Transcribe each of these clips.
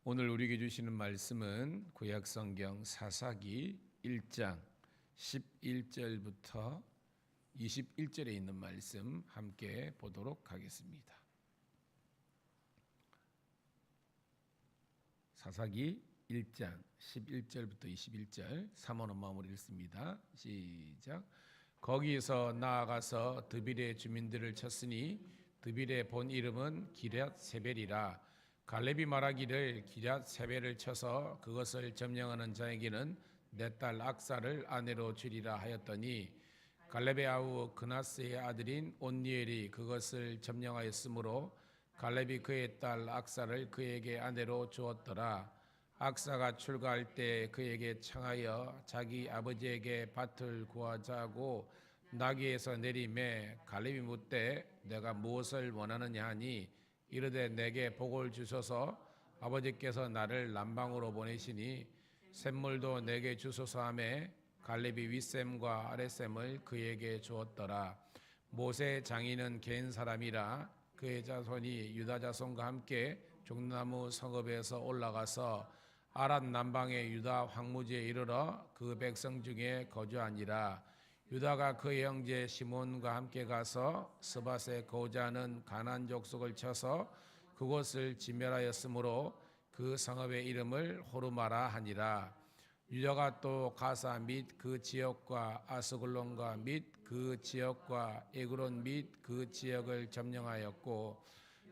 오늘 우리에게 주시는 말씀은 구약성경 사사기 1장 11절부터 21절에 있는 말씀 함께 보도록 하겠습니다. 사사기 1장 11절부터 21절 사모는 마음으로 읽습니다. 시작. 거기에서 나아가서 드빌의 주민들을 쳤으니 드빌의 본 이름은 기럇 세벨이라. 갈렙이 말하기를 기럇 세벨을 쳐서 그것을 점령하는 자에게는 내 딸 악사를 아내로 주리라 하였더니 갈렙의 아우 그나스의 아들인 온니엘이 그것을 점령하였으므로 갈렙이 그의 딸 악사를 그에게 아내로 주었더라. 악사가 출가할 때 그에게 청하여 자기 아버지에게 밭을 구하자고 나귀에서 내리매 갈렙이 묻되 내가 무엇을 원하느냐 하니 이르되 내게 복을 주소서. 아버지께서 나를 남방으로 보내시니 샘물도 내게 주소서 하매 갈렙이 윗샘과 아랫샘을 그에게 주었더라. 모세 장인은 갠 사람이라. 그의 자손이 유다 자손과 함께 종나무 성읍에서 올라가서 아랏 남방의 유다 황무지에 이르러 그 백성 중에 거주하니라. 유다가 그의 형제 시몬과 함께 가서 스밧에 거주하는 가나안 족속을 쳐서 그곳을 진멸하였으므로 그 성읍의 이름을 호르마라 하니라. 유다가 또 가사 및 그 지역과 아스글론과 및 그 지역과 에그론 및 그 지역을 점령하였고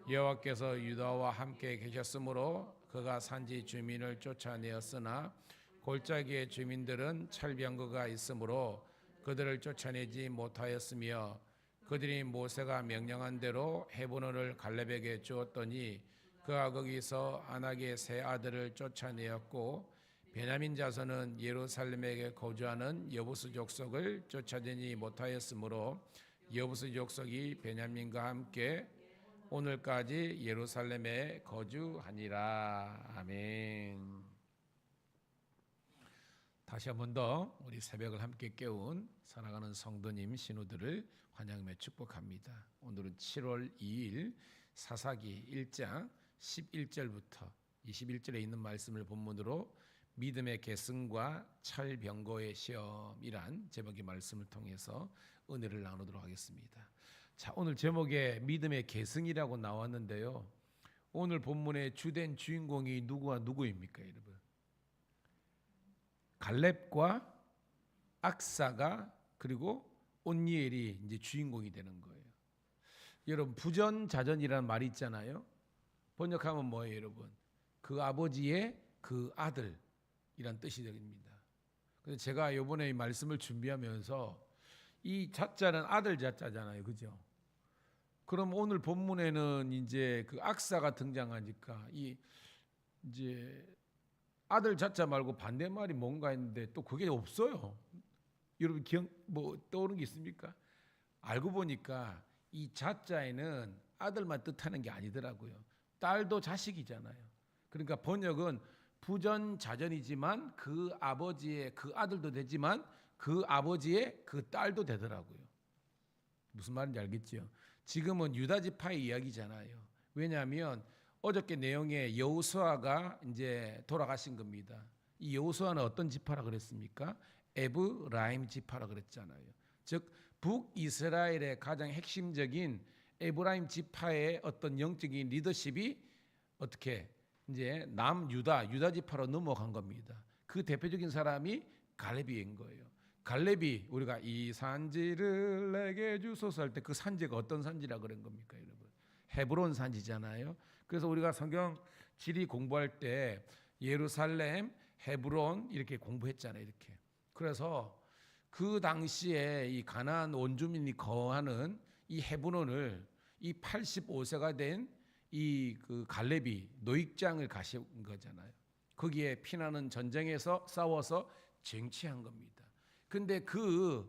여호와께서 유다와 함께 계셨으므로 그가 산지 주민을 쫓아내었으나 골짜기의 주민들은 철병거가 있으므로 그들을 쫓아내지 못하였으며 그들이 모세가 명령한 대로 헤브론을 갈렙에게 주었더니 그가 거기서 아낙의 세 아들을 쫓아내었고 베냐민 자손은 예루살렘에게 거주하는 여부스 족속을 쫓아내지 못하였으므로 여부스 족속이 베냐민과 함께 오늘까지 예루살렘에 거주하니라. 아멘. 다시 한 번 더 우리 새벽을 함께 깨운 사랑하는 성도님 신우들을 환영하며 축복합니다. 오늘은 7월 2일 사사기 1장 11절부터 21절에 있는 말씀을 본문으로 믿음의 계승과 철병거의 시험이란 제목의 말씀을 통해서 은혜를 나누도록 하겠습니다. 자, 오늘 제목에 믿음의 계승이라고 나왔는데요. 오늘 본문의 주된 주인공이 누구와 누구입니까, 여러분? 갈렙과 악사가 그리고 온니엘이 이제 주인공이 되는 거예요. 여러분 부전자전이라는 말이 있잖아요. 번역하면 뭐예요, 여러분? 그 아버지의 그 아들이란 뜻이 됩니다. 그래서 제가 이번에 이 말씀을 준비하면서 이 자자는 아들 자자잖아요, 그죠? 그럼 오늘 본문에는 이제 그 악사가 등장하니까 이 이제 아들 자자 말고 반대말이 뭔가 했는데 또 그게 없어요. 여러분 떠오르는 게 있습니까? 알고 보니까 이 자자에는 아들만 뜻하는 게 아니더라고요. 딸도 자식이잖아요. 그러니까 번역은 부전자전이지만 그 아버지의 그 아들도 되지만 그 아버지의 그 딸도 되더라고요. 무슨 말인지 알겠죠? 지금은 유다 지파의 이야기잖아요. 왜냐하면 어저께 내용에 여호수아가 이제 돌아가신 겁니다. 이 여호수아는 어떤 지파라 그랬습니까? 에브라임 지파라 그랬잖아요. 즉 북이스라엘의 가장 핵심적인 에브라임 지파의 어떤 영적인 리더십이 어떻게 이제 남유다 지파로 넘어간 겁니다. 그 대표적인 사람이 갈렙인 거예요. 갈렙이 우리가 이 산지를 내게 주소서 할 때 그 산지가 어떤 산지라 그런 겁니까, 여러분? 헤브론 산지잖아요. 그래서 우리가 성경 지리 공부할 때 예루살렘, 헤브론 이렇게 공부했잖아요, 이렇게. 그래서 그 당시에 이 가나안 원주민이 거하는 이 헤브론을 이 85세가 된 이 그 갈렙이 노익장을 가신 거잖아요. 거기에 피나는 전쟁에서 싸워서 쟁취한 겁니다. 근데 그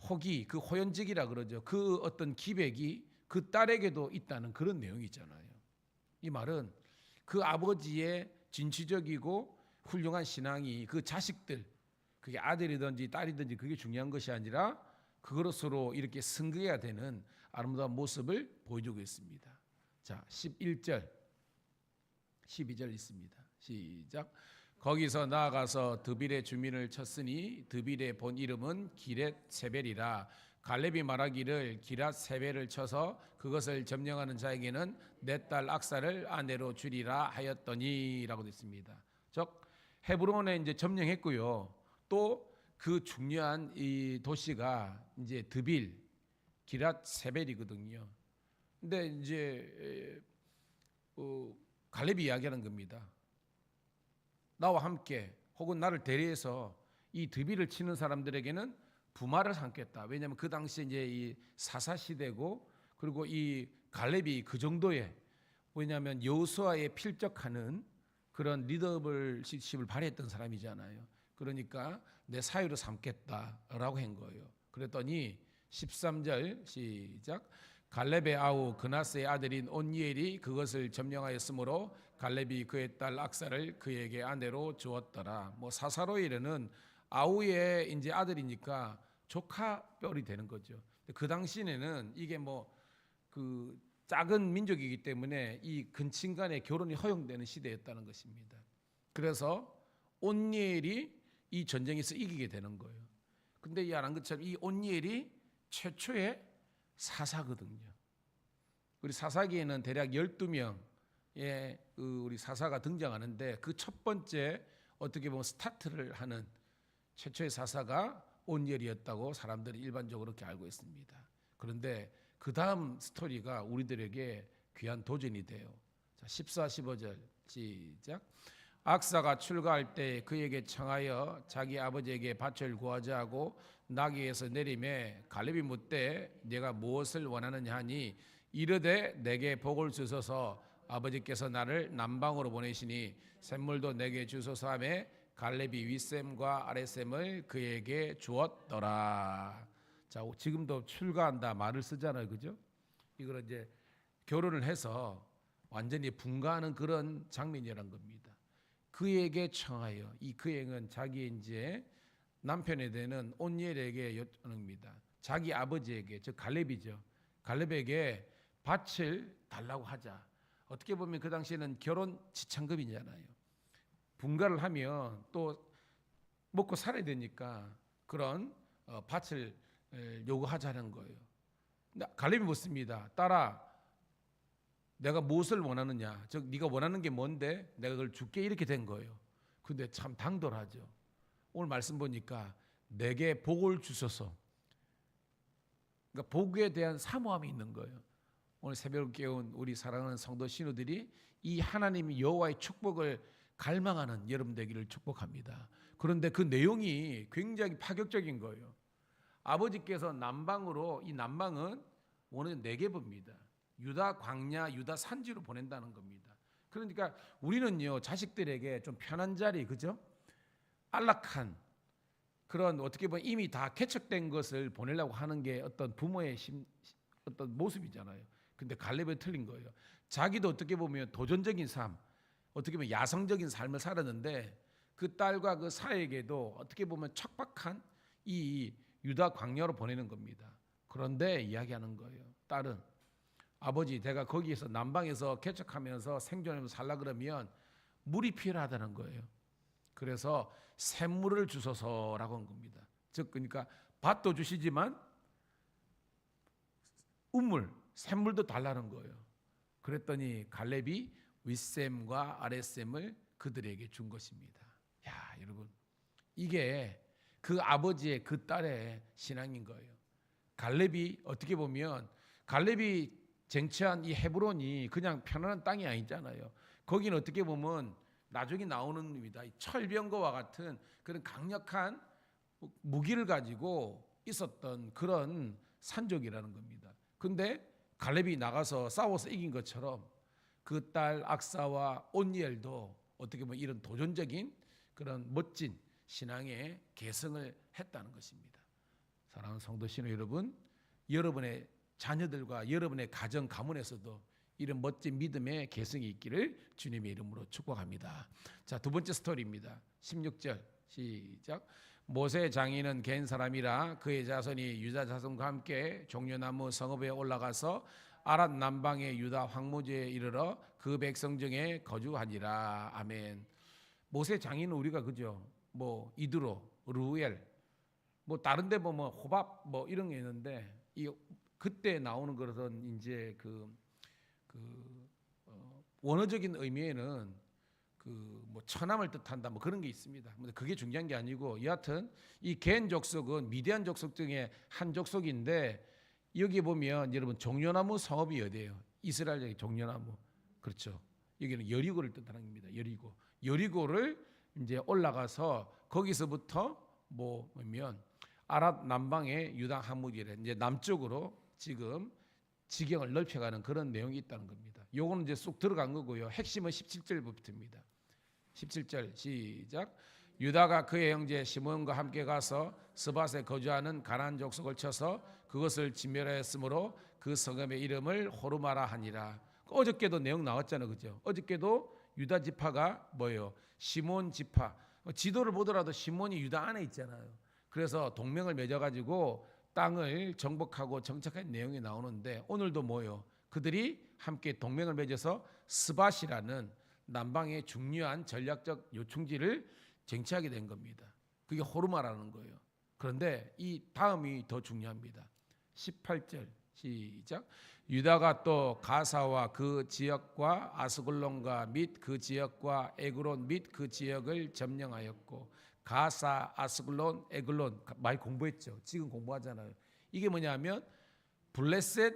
혹이 그 호연직이라 그러죠. 그 어떤 기백이 그 딸에게도 있다는 그런 내용이잖아요. 이 말은 그 아버지의 진취적이고 훌륭한 신앙이 그 자식들, 그게 아들이든지 딸이든지 그게 중요한 것이 아니라 그것으로 이렇게 승계해야 되는 아름다운 모습을 보여주고 있습니다. 자, 11절 12절 있습니다. 시작. 거기서 나아가서 드빌의 주민을 쳤으니 드빌의 본 이름은 기렛 세벨이라. 갈렙이 말하기를 기랏 세벨을 쳐서 그것을 점령하는 자에게는 내 딸 악사를 아내로 주리라 하였더니라고 됐습니다. 즉 헤브론에 이제 점령했고요. 또 그 중요한 이 도시가 이제 드빌 기랏 세벨이거든요. 근데 이제 갈렙이 이야기하는 겁니다. 나와 함께 혹은 나를 대리해서 이 드빌을 치는 사람들에게는 부마를 삼겠다. 왜냐하면 그 당시에 이제 이 사사 시대고 그리고 이 갈렙이 그 정도의 왜냐하면 여호수아에 필적하는 그런 리더십을 발휘했던 사람이잖아요. 그러니까 내 사유로 삼겠다라고 한 거예요. 그랬더니 13절 시작. 갈렙의 아우 그나스의 아들인 온니엘이 그것을 점령하였으므로 갈렙이 그의 딸 악사를 그에게 아내로 주었더라. 뭐 사사로엘은 아우의 이제 아들이니까 조카 뻘이 되는 거죠. 그 당시에는 이게 뭐 그 작은 민족이기 때문에 이 근친 간의 결혼이 허용되는 시대였다는 것입니다. 그래서 온니엘이 이 전쟁에서 이기게 되는 거예요. 근데 이 아는 것처럼 이 온니엘이 최초의 사사거든요. 우리 사사기에는 대략 12명의 우리 사사가 등장하는데 그 첫 번째 어떻게 보면 스타트를 하는 최초의 사사가 온니엘이었다고 사람들이 일반적으로 그렇게 알고 있습니다. 그런데 그 다음 스토리가 우리들에게 귀한 도전이 돼요. 자, 14, 15절 시작. 악사가 출가할 때 그에게 청하여 자기 아버지에게 밭을 구하자 하고 나귀에서 내리매 갈렙이 묻되 네가 무엇을 원하느냐 하니 이르되 내게 복을 주소서 아버지께서 나를 남방으로 보내시니 샘물도 내게 주소서 하며 갈렙이 윗샘과 아랫샘을 그에게 주었더라. 자, 지금도 출가한다 말을 쓰잖아요, 그죠? 이걸 이제 결혼을 해서 완전히 분가하는 그런 장면이란 겁니다. 그에게 청하여 이 그에는 자기 이제 남편에 되는 온니엘에게 여쭙습니다. 자기 아버지에게 즉 갈렙이죠. 갈렙에게 밭을 달라고 하자. 어떻게 보면 그 당시에는 결혼 지참금이잖아요. 분가를 하면 또 먹고 살아야 되니까 그런 밭을 요구하자는 거예요. 갈렙이 묻습니다. 딸아, 내가 무엇을 원하느냐? 즉 네가 원하는 게 뭔데? 내가 그걸 줄게 이렇게 된 거예요. 근데 참 당돌하죠. 오늘 말씀 보니까 내게 복을 주소서. 그러니까 복에 대한 사모함이 있는 거예요. 오늘 새벽을 깨운 우리 사랑하는 성도 신우들이 이 하나님 여호와의 축복을 갈망하는 여러분 되기를 축복합니다. 그런데 그 내용이 굉장히 파격적인 거예요. 아버지께서 남방으로 이 남방은 오늘 네게브입니다. 유다 광야, 유다 산지로 보낸다는 겁니다. 그러니까 우리는요 자식들에게 좀 편한 자리, 그죠? 안락한 그런 어떻게 보면 이미 다 개척된 것을 보내려고 하는 게 어떤 부모의 어떤 모습이잖아요. 근데 갈렙은 틀린 거예요. 자기도 어떻게 보면 도전적인 삶, 어떻게 보면 야성적인 삶을 살았는데 그 딸과 그 사에게도 어떻게 보면 척박한 이 유다 광야로 보내는 겁니다. 그런데 이야기하는 거예요. 딸은 아버지 내가 거기에서 남방에서 개척하면서 생존하면서 살라 그러면 물이 필요하다는 거예요. 그래서 샘물을 주소서라고 한 겁니다. 즉 그러니까 밭도 주시지만 우물, 샘물도 달라는 거예요. 그랬더니 갈렙이 윗샘과 아랫샘을 그들에게 준 것입니다. 야, 여러분, 이게 그 아버지의 그 딸의 신앙인 거예요. 갈렙이 어떻게 보면 갈렙이 쟁취한 이 헤브론이 그냥 편안한 땅이 아니잖아요. 거기는 어떻게 보면 나중에 나오는 겁니다. 철병거와 같은 그런 강력한 무기를 가지고 있었던 그런 산족이라는 겁니다. 근데 갈렙이 나가서 싸워서 이긴 것처럼 그 딸 악사와 온니엘도 어떻게 보면 이런 도전적인 그런 멋진 신앙의 계승을 했다는 것입니다. 사랑하는 성도 신우 여러분, 여러분의 자녀들과 여러분의 가정 가문에서도 이런 멋진 믿음의 계승이 있기를 주님의 이름으로 축복합니다. 자, 두 번째 스토리입니다. 16절 시작. 모세 장인은 갠 사람이라 그의 자손이 유다 자손과 함께 종려나무 성읍에 올라가서 아랏 남방의 유다 황무지에 이르러 그 백성 중에 거주하니라. 아멘. 모세 장인은 우리가 그죠? 뭐 이드로, 루엘, 뭐 다른데 보면 호밥 뭐 이런 게 있는데 이 그때 나오는 것은 이제 원어적인 의미에는 뭐 천함을 뜻한다 뭐 그런 게 있습니다. 근데 그게 중요한 게 아니고 여하튼 이 겐 족속은 미디안 족속 중에 한 족속인데 여기 보면 여러분 종려나무 성읍이 어디예요? 이스라엘의 종려나무. 그렇죠. 여기는 여리고를 뜻하는 겁니다. 여리고를 이제 올라가서 거기서부터 뭐면 아랏 남방의 유다 한무지에 이제 남쪽으로 지금 지경을 넓혀가는 그런 내용이 있다는 겁니다. 요거는 이제 쑥 들어간 거고요. 핵심은 17절부터입니다. 17절 시작. 유다가 그의 형제 시몬과 함께 가서 스밧에 거주하는 가나안 족속을 쳐서 그것을 진멸하였으므로 그 성읍의 이름을 호르마라 하니라. 어저께도 내용 나왔잖아요, 그죠? 어저께도 유다 지파가 뭐예요? 시몬 지파. 지도를 보더라도 시몬이 유다 안에 있잖아요. 그래서 동맹을 맺어가지고 땅을 정복하고 정착한 내용이 나오는데 오늘도 뭐예요? 그들이 함께 동맹을 맺어서 스밧이라는 남방의 중요한 전략적 요충지를 쟁취하게 된 겁니다. 그게 호르마라는 거예요. 그런데 이 다음이 더 중요합니다. 18절 시작. 유다가 또 가사와 그 지역과 아스글론과 및 그 지역과 에그론 및 그 지역을 점령하였고 가사, 아스글론, 에글론 많이 공부했죠. 지금 공부하잖아요. 이게 뭐냐면 블레셋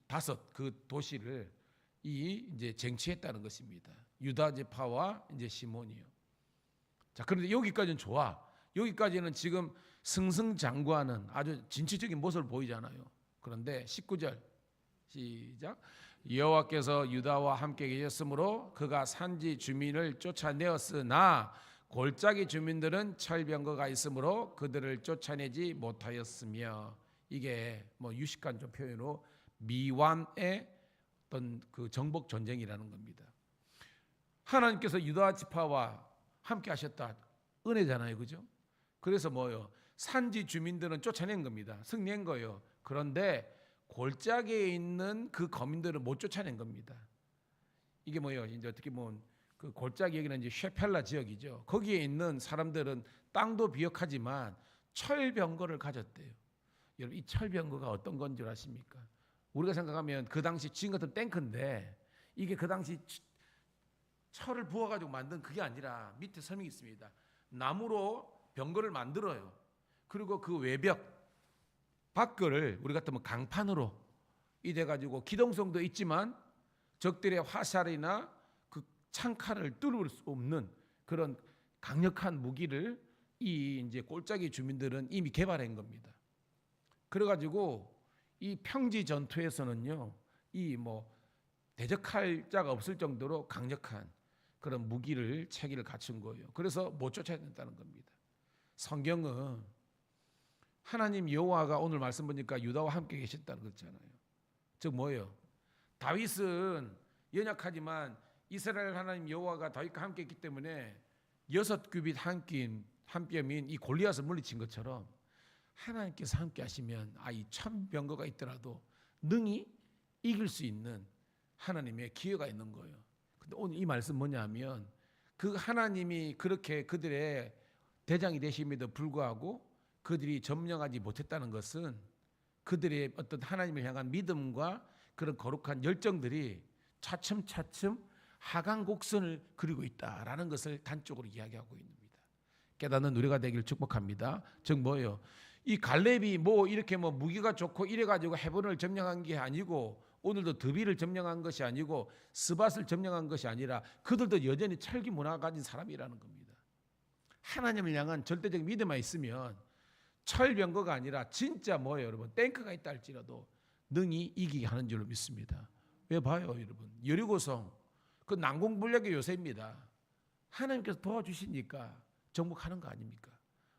다섯 그 도시를 이제 쟁취했다는 것입니다. 유다 지파와 이제 시몬이요. 자, 그런데 여기까지는 좋아. 여기까지는 지금 승승장구하는 아주 진취적인 모습을 보이잖아요. 그런데 19절 시작. 여호와께서 유다와 함께 계셨으므로 그가 산지 주민을 쫓아내었으나 골짜기 주민들은 철병거가 있으므로 그들을 쫓아내지 못하였으며 이게 뭐 유식한 좀 표현으로 미완의 어떤 그 정복 전쟁이라는 겁니다. 하나님께서 유다 지파와 함께 하셨다. 은혜잖아요. 그죠? 그래서 뭐요? 산지 주민들은 쫓아낸 겁니다. 승리한 거예요. 그런데 골짜기에 있는 그 거민들을 못 쫓아낸 겁니다. 이게 뭐예요? 이제 어떻게 보면 그 골짜기 여기는 이제 쉐펠라 지역이죠. 거기에 있는 사람들은 땅도 비옥하지만 철병거를 가졌대요. 여러분 이 철병거가 어떤 건 줄 아십니까? 우리가 생각하면 그 당시 지금 같은 탱크인데 이게 그 당시 철을 부어가지고 만든 그게 아니라 밑에 설명이 있습니다. 나무로 병거를 만들어요. 그리고 그 외벽 밖을 우리 같으면 강판으로 이래가지고 기동성도 있지만 적들의 화살이나 그 창칼을 뚫을 수 없는 그런 강력한 무기를 이 이제 골짜기 주민들은 이미 개발한 겁니다. 그래가지고 이 평지 전투에서는요, 이 뭐 대적할 자가 없을 정도로 강력한 그런 무기를 체계를 갖춘 거예요. 그래서 못 쫓아낸다는 겁니다. 성경은 하나님 여호와가 오늘 말씀 보니까 유다와 함께 계셨다는 거잖아요. 즉 뭐예요? 다윗은 연약하지만 이스라엘 하나님 여호와가 다윗과 함께 했기 때문에 6규빗 한 뼘인 이 골리앗을 물리친 것처럼 하나님께서 함께 하시면 이 천병거가 있더라도 능히 이길 수 있는 하나님의 기회가 있는 거예요. 근데 오늘 이 말씀 뭐냐면 그 하나님이 그렇게 그들의 대장이 되심에도 불구하고 그들이 점령하지 못했다는 것은 그들의 어떤 하나님을 향한 믿음과 그런 거룩한 열정들이 차츰차츰 하강 곡선을 그리고 있다라는 것을 단적으로 이야기하고 있습니다. 깨닫는 우리가 되기를 축복합니다. 즉 뭐예요? 이 갈렙이 뭐 이렇게 뭐 무기가 좋고 이래가지고 헤브론을 점령한 게 아니고 오늘도 드비를 점령한 것이 아니고 스밧을 점령한 것이 아니라 그들도 여전히 철기 문화가 가진 사람이라는 겁니다. 하나님을 향한 절대적인 믿음만 있으면 철병거가 아니라 진짜 뭐예요 여러분? 탱크가 있다 할지라도 능히 이기게 하는 줄로 믿습니다. 왜 봐요 여러분? 여리고성 그 난공불락의 요새입니다. 하나님께서 도와주시니까 정복하는 거 아닙니까?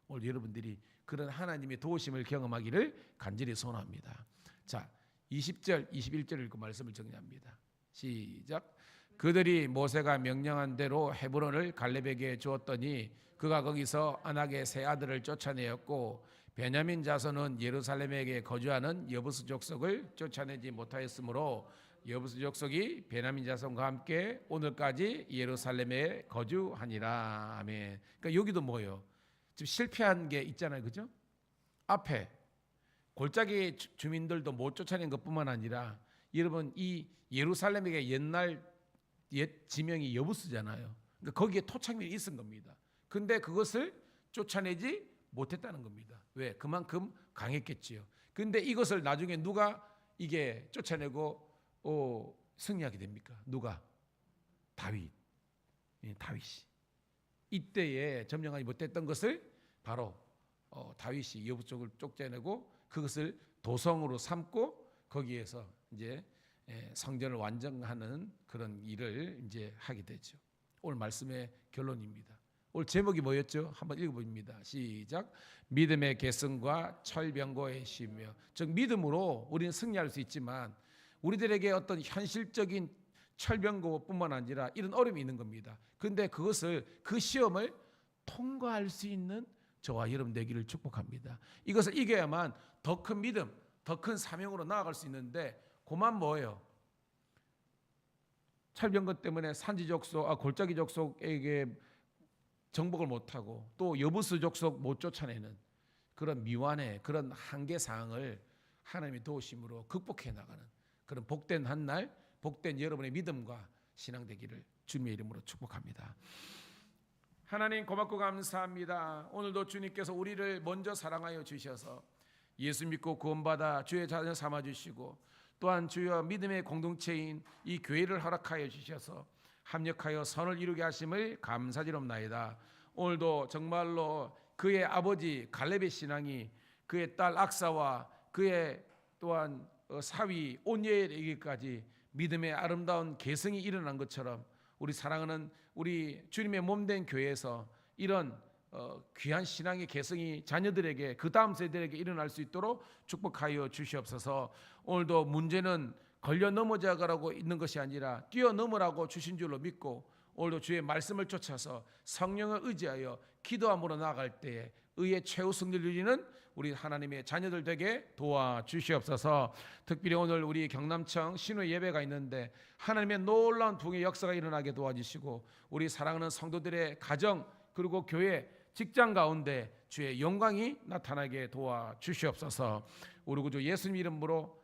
오늘 여러분들이 그런 하나님의 도우심을 경험하기를 간절히 소원합니다. 자, 20절, 21절 읽고 말씀을 정리합니다. 시작. 그들이 모세가 명령한 대로 헤브론을 갈렙에게 주었더니 그가 거기서 안악의 세 아들을 쫓아내었고 베냐민 자손은 예루살렘에게 거주하는 여부스 족속을 쫓아내지 못하였으므로 여부스 족속이 베냐민 자손과 함께 오늘까지 예루살렘에 거주하니라. 아멘. 그러니까 여기도 뭐예요? 지금 실패한 게 있잖아요, 그죠? 앞에 골짜기 주민들도 못 쫓아낸 것뿐만 아니라 여러분 이 예루살렘에게 옛날 옛 지명이 여부스잖아요. 그러니까 거기에 토착민이 있은 겁니다. 근데 그것을 쫓아내지 못했다는 겁니다. 왜? 그만큼 강했겠지요. 근데 이것을 나중에 누가 이게 쫓아내고 승리하게 됩니까? 누가? 다윗. 다윗이. 이때에 점령하지 못했던 것을 바로 다윗이 여부 쪽을 쫓아내고 그것을 도성으로 삼고 거기에서 이제 성전을 완성하는 그런 일을 이제 하게 되죠. 오늘 말씀의 결론입니다. 오늘 제목이 뭐였죠? 한번 읽어봅니다. 시작. 믿음의 계승과 철병거의 쉬며. 즉 믿음으로 우리는 승리할 수 있지만 우리들에게 어떤 현실적인 철병거뿐만 아니라 이런 어려움이 있는 겁니다. 그런데 그것을 그 시험을 통과할 수 있는 저와 여러분 되기를 축복합니다. 이것을 이겨야만 더 큰 믿음, 더 큰 사명으로 나아갈 수 있는데 그만 뭐예요? 철병거 때문에 골짜기 족속에게 정복을 못하고 또 여부스 족속 못 쫓아내는 그런 미완의 그런 한계 사항을 하나님의 도우심으로 극복해 나가는 그런 복된 한날, 복된 여러분의 믿음과 신앙 되기를 주님의 이름으로 축복합니다. 하나님 고맙고 감사합니다. 오늘도 주님께서 우리를 먼저 사랑하여 주셔서 예수 믿고 구원받아 주의 자녀 삼아주시고 또한 주여 믿음의 공동체인 이 교회를 허락하여 주셔서 합력하여 선을 이루게 하심을 감사드립나이다. 오늘도 정말로 그의 아버지 갈렙의 신앙이 그의 딸 악사와 그의 또한 사위 온예에게까지 믿음의 아름다운 계승이 일어난 것처럼 우리 사랑하는 우리 주님의 몸된 교회에서 이런 귀한 신앙의 계승이 자녀들에게 그 다음 세대에게 일어날 수 있도록 축복하여 주시옵소서. 오늘도 문제는 걸려 넘어져가라고 있는 것이 아니라 뛰어넘으라고 주신 줄로 믿고 오늘도 주의 말씀을 쫓아서 성령을 의지하여 기도함으로 나아갈 때에 의의 최후 승리를 누리는 우리 하나님의 자녀들 되게 도와주시옵소서. 특별히 오늘 우리 경남청 신우 예배가 있는데 하나님의 놀라운 부흥의 역사가 일어나게 도와주시고 우리 사랑하는 성도들의 가정 그리고 교회 직장 가운데 주의 영광이 나타나게 도와주시옵소서. 우리 구주 예수님 이름으로